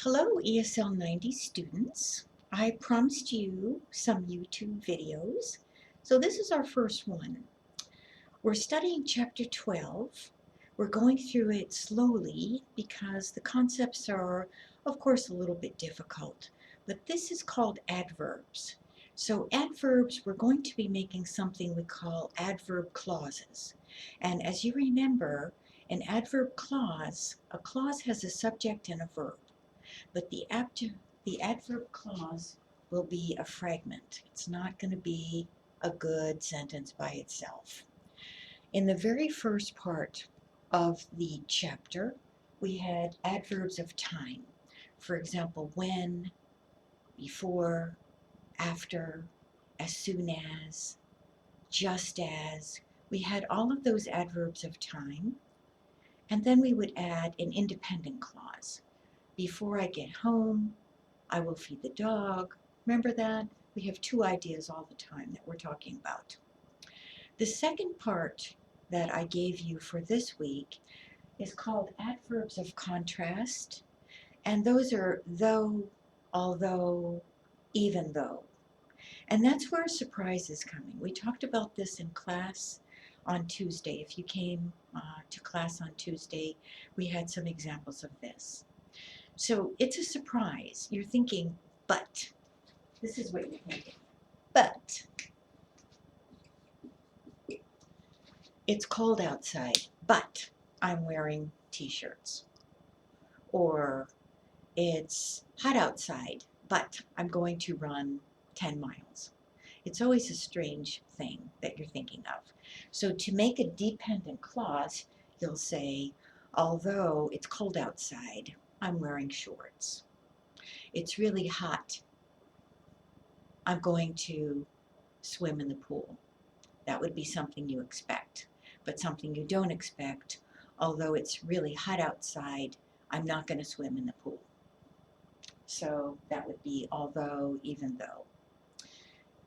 Hello ESL 90 students. I promised you some YouTube videos. So this is our first one. We're studying chapter 12. We're going through it slowly because the concepts are of course a little bit difficult. But this is called adverbs. So adverbs, we're going to be making something we call adverb clauses. And as you remember, an adverb clause, a clause has a subject and a verb. But the adverb clause will be a fragment. It's not going to be a good sentence by itself. In the very first part of the chapter, we had adverbs of time. For example, when, before, after, as soon as, just as. We had all of those adverbs of time. And then we would add an independent clause. Before I get home, I will feed the dog. Remember that? We have two ideas all the time that we're talking about. The second part that I gave you for this week is called adverbs of contrast. And those are though, although, even though. And that's where a surprise is coming. We talked about this in class on Tuesday. If you came to class on Tuesday, we had some examples of this. So it's a surprise. You're thinking, but. This is what you're thinking. But it's cold outside, but I'm wearing t-shirts. Or it's hot outside, but I'm going to run 10 miles. It's always a strange thing that you're thinking of. So to make a dependent clause, you'll say, although it's cold outside, I'm wearing shorts. It's really hot. I'm going to swim in the pool. That would be something you expect. But something you don't expect, although it's really hot outside, I'm not going to swim in the pool. So that would be although, even though.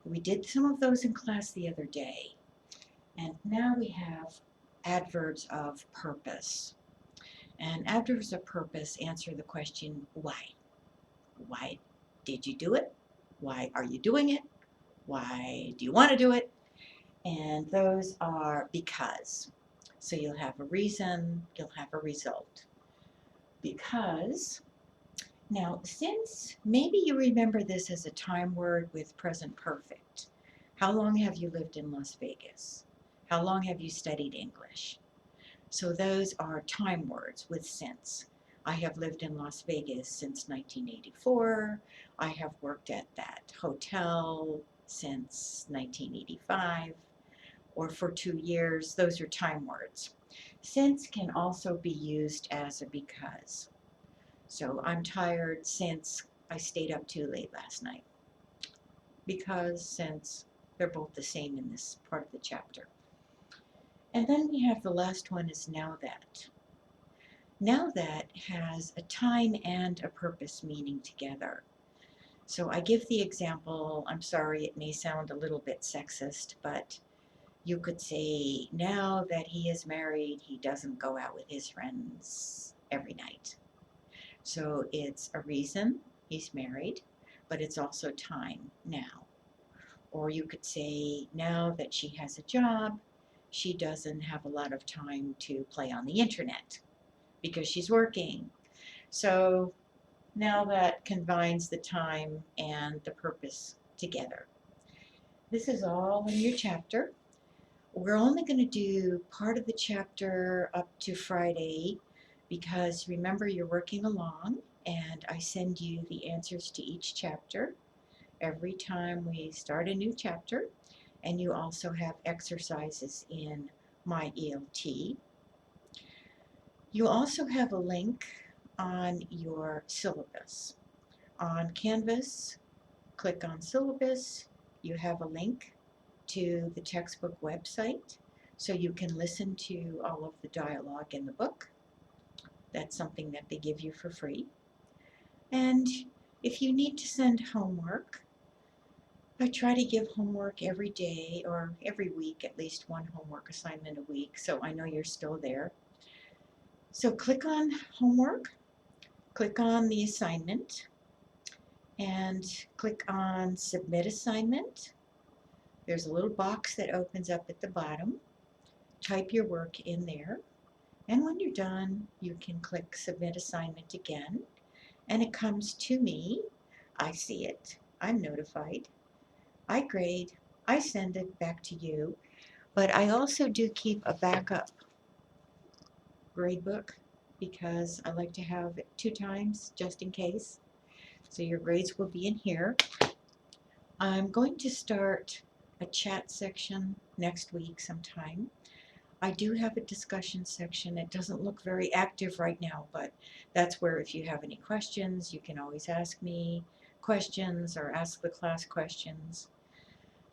We did some of those in class the other day. And now we have adverbs of purpose. And adverbs of purpose answer the question, why? Why did you do it? Why are you doing it? Why do you want to do it? And those are because. So you'll have a reason, you'll have a result. Because, now since maybe you remember this as a time word with present perfect. How long have you lived in Las Vegas? How long have you studied English? So those are time words with since. I have lived in Las Vegas since 1984. I have worked at that hotel since 1985. Or for 2 years, those are time words. Since can also be used as a because. So I'm tired since I stayed up too late last night. Because, since, they're both the same in this part of the chapter. And then we have the last one is now that. Now that has a time and a purpose meaning together. So I give the example, I'm sorry it may sound a little bit sexist, but you could say, now that he is married, he doesn't go out with his friends every night. So it's a reason he's married, but it's also time now. Or you could say, now that she has a job, she doesn't have a lot of time to play on the internet because she's working. So now that combines the time and the purpose together. This is all in your chapter. We're only going to do part of the chapter up to Friday because remember you're working along and I send you the answers to each chapter every time we start a new chapter, and you also have exercises in my ELT. You also have a link on your syllabus. On Canvas, click on syllabus. You have a link to the textbook website so you can listen to all of the dialogue in the book. That's something that they give you for free. And if you need to send homework, I try to give homework every day or every week, at least one homework assignment a week, so I know you're still there. So click on homework, click on the assignment and click on Submit Assignment. There's a little box that opens up at the bottom. Type your work in there, and when you're done, you can click Submit Assignment again, and it comes to me. I see it. I'm notified. I grade. I send it back to you, but I also do keep a backup grade book because I like to have it 2 times just in case. So your grades will be in here. I'm going to start a chat section next week sometime. I do have a discussion section. It doesn't look very active right now, but that's where if you have any questions, you can always ask me questions or ask the class questions.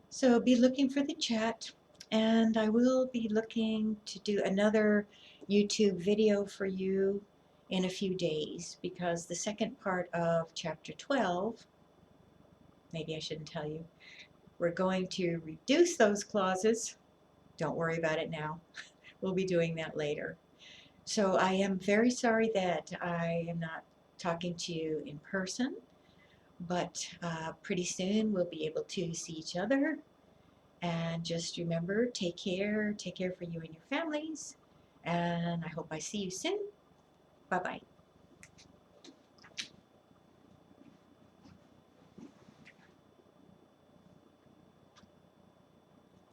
So be looking for the chat, and I will be looking to do another YouTube video for you in a few days, because the second part of chapter 12, maybe I shouldn't tell you, we're going to reduce those clauses. Don't worry about it now. We'll be doing that later. So I am very sorry that I am not talking to you in person, but pretty soon we'll be able to see each other. And just remember, take care for you and your families, and I hope I see you soon. Bye-bye.